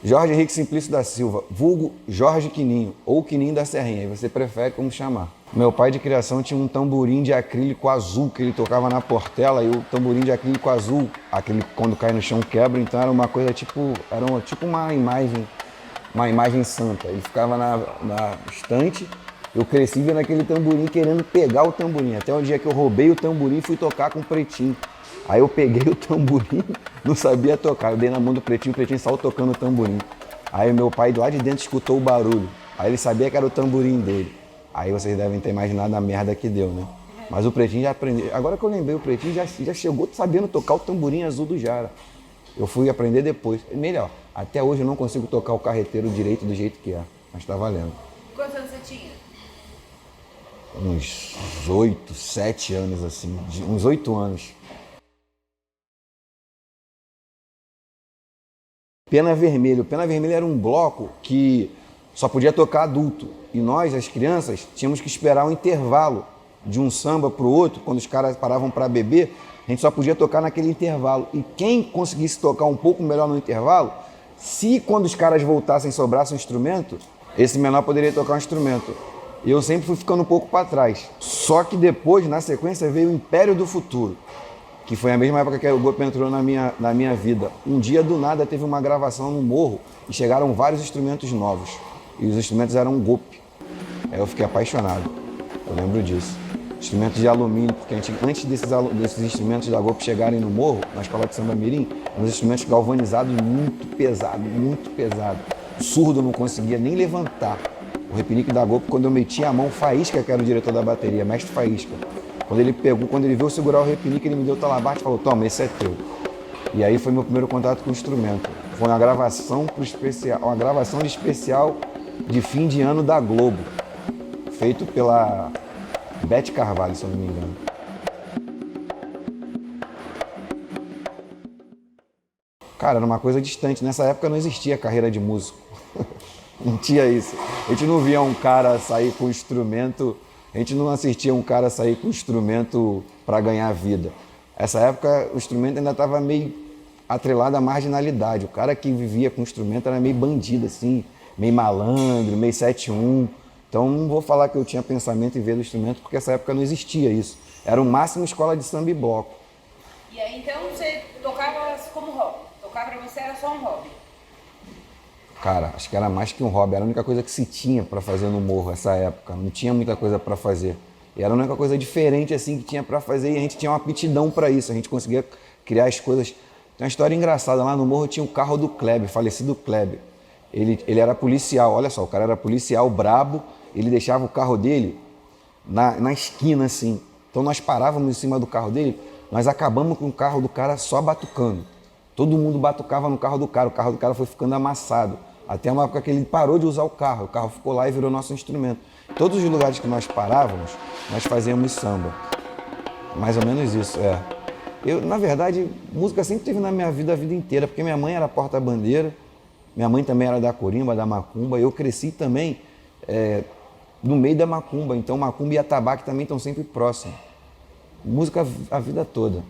Jorge Henrique Simplício da Silva, vulgo Jorge Quininho, ou Quininho da Serrinha, aí você prefere como chamar. Meu pai de criação tinha um tamborim de acrílico azul que ele tocava na portela, e o tamborim de acrílico azul, aquele quando cai no chão quebra, então era uma coisa tipo, tipo uma imagem santa. Ele ficava na estante, eu cresci vendo aquele tamborim querendo pegar o tamborim, até o dia que eu roubei o tamborim e fui tocar com o Pretinho. Aí eu peguei o tamborim, não sabia tocar, eu dei na mão do Pretinho, o Pretinho saiu tocando o tamborim. Aí meu pai lá de dentro escutou o barulho, aí ele sabia que era o tamborim dele. Aí vocês devem ter imaginado a merda que deu, né? Mas o Pretinho já aprendeu, agora que eu lembrei, o Pretinho já chegou sabendo tocar o tamborim azul do Jara. Eu fui aprender depois, melhor, até hoje eu não consigo tocar o carreteiro direito do jeito que é, mas tá valendo. Quantos anos você tinha? Uns 8, 7 anos assim, uns 8 anos. Pena Vermelha. O Pena Vermelha era um bloco que só podia tocar adulto. E nós, as crianças, tínhamos que esperar um intervalo de um samba para o outro. Quando os caras paravam para beber, a gente só podia tocar naquele intervalo. E quem conseguisse tocar um pouco melhor no intervalo, se quando os caras voltassem sobrasse um instrumento, esse menor poderia tocar um instrumento. E eu sempre fui ficando um pouco para trás. Só que depois, na sequência, veio o Império do Futuro, que foi a mesma época que o golpe entrou na minha vida. Um dia, do nada, teve uma gravação no morro e chegaram vários instrumentos novos. E os instrumentos eram golpe. Aí eu fiquei apaixonado. Eu lembro disso. Instrumentos de alumínio, porque antes desses instrumentos da golpe chegarem no morro, na escola de samba mirim, eram instrumentos galvanizados muito pesado, muito pesado. O surdo não conseguia nem levantar. O repinique da golpe, quando eu metia a mão, Faísca, que era o diretor da bateria, mestre Faísca. Quando ele viu eu segurar o repinique, ele me deu o talabarte e falou, toma, esse é teu. E aí foi meu primeiro contato com o instrumento. Foi uma gravação de especial de fim de ano da Globo, feito pela Bete Carvalho, se eu não me engano. Cara, era uma coisa distante. Nessa época não existia carreira de músico. Não tinha isso. A gente não via um cara sair com instrumento, a gente não assistia um cara sair com instrumento para ganhar vida. Essa época o instrumento ainda estava meio atrelado à marginalidade. O cara que vivia com instrumento era meio bandido, assim, meio malandro, meio 7-1. Então não vou falar que eu tinha pensamento em ver do instrumento, porque essa época não existia isso. Era o máximo escola de samba e bloco. E aí então você tocava como hobby? Tocar pra você era só um hobby? Cara, acho que era mais que um hobby, era a única coisa que se tinha para fazer no morro essa época, não tinha muita coisa para fazer. E era a única coisa diferente assim que tinha para fazer e a gente tinha uma aptidão para isso, a gente conseguia criar as coisas. Tem uma história engraçada, lá no morro tinha o carro do Kleber, falecido Kleber. Ele era policial, olha só, o cara era policial brabo, ele deixava o carro dele na esquina assim. Então nós parávamos em cima do carro dele, nós acabamos com o carro do cara só batucando. Todo mundo batucava no carro do cara foi ficando amassado. Até uma época que ele parou de usar o carro ficou lá e virou nosso instrumento. Todos os lugares que nós parávamos, nós fazíamos samba. Mais ou menos isso, é. Eu, na verdade, música sempre teve na minha vida a vida inteira, porque minha mãe era porta-bandeira, minha mãe também era da corimba, da macumba, eu cresci também no meio da macumba, então macumba e atabaque também estão sempre próximos. Música a vida toda,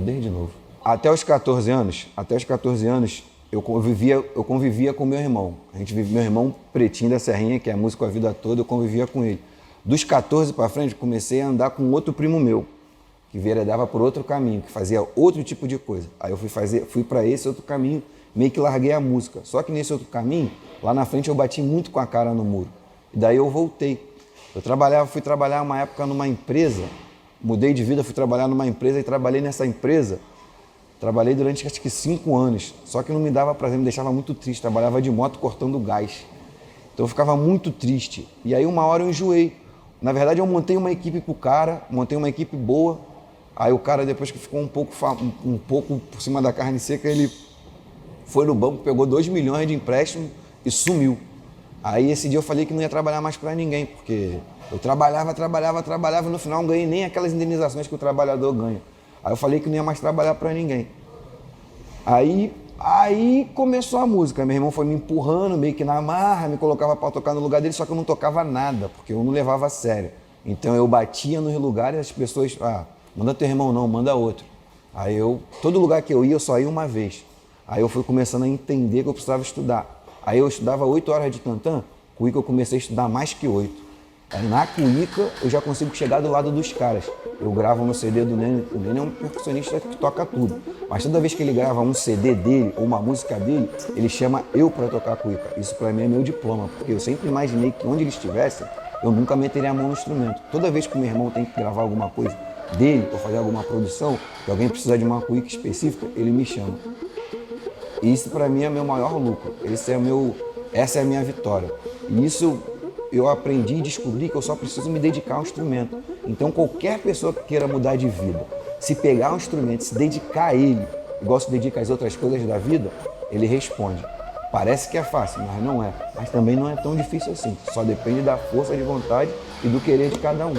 desde novo. Até os 14 anos, eu convivia com meu irmão. Meu irmão Pretinho da Serrinha, que é músico a vida toda, eu convivia com ele. Dos 14 para frente, comecei a andar com outro primo meu, que veredava por outro caminho, que fazia outro tipo de coisa. Aí eu fui para esse outro caminho, meio que larguei a música. Só que nesse outro caminho, lá na frente eu bati muito com a cara no muro. E daí eu voltei. Fui trabalhar uma época numa empresa, mudei de vida, fui trabalhar numa empresa e trabalhei nessa empresa. Trabalhei durante acho que 5 anos, só que não me dava prazer, me deixava muito triste. Trabalhava de moto cortando gás. Então eu ficava muito triste. E aí uma hora eu enjoei. Na verdade eu montei uma equipe pro cara, montei uma equipe boa. Aí o cara, depois que ficou um pouco por cima da carne seca, ele foi no banco, pegou 2 milhões de empréstimo e sumiu. Aí esse dia eu falei que não ia trabalhar mais para ninguém, porque eu trabalhava, no final não ganhei nem aquelas indenizações que o trabalhador ganha. Aí eu falei que não ia mais trabalhar para ninguém. Aí começou a música. Meu irmão foi me empurrando, meio que na marra, me colocava para tocar no lugar dele, só que eu não tocava nada, porque eu não levava a sério. Então eu batia nos lugares e as pessoas, manda teu irmão não, manda outro. Aí todo lugar que eu ia, eu só ia uma vez. Aí eu fui começando a entender que eu precisava estudar. Aí eu estudava 8 horas de tantã, cuíca eu comecei a estudar mais que 8. Aí na cuíca eu já consigo chegar do lado dos caras. Eu gravo no CD do Nene, o Nene é um percussionista que toca tudo. Mas toda vez que ele grava um CD dele ou uma música dele, ele chama eu para tocar cuíca. Isso para mim é meu diploma, porque eu sempre imaginei que onde ele estivesse, eu nunca meteria a mão no instrumento. Toda vez que o meu irmão tem que gravar alguma coisa dele, ou fazer alguma produção, que alguém precisa de uma cuíca específica, ele me chama. E isso para mim é meu maior lucro. Essa é a minha vitória. E isso eu aprendi e descobri que eu só preciso me dedicar ao instrumento. Então qualquer pessoa que queira mudar de vida, se pegar um instrumento, se dedicar a ele, igual se dedica às outras coisas da vida, ele responde. Parece que é fácil, mas não é. Mas também não é tão difícil assim. Só depende da força de vontade e do querer de cada um.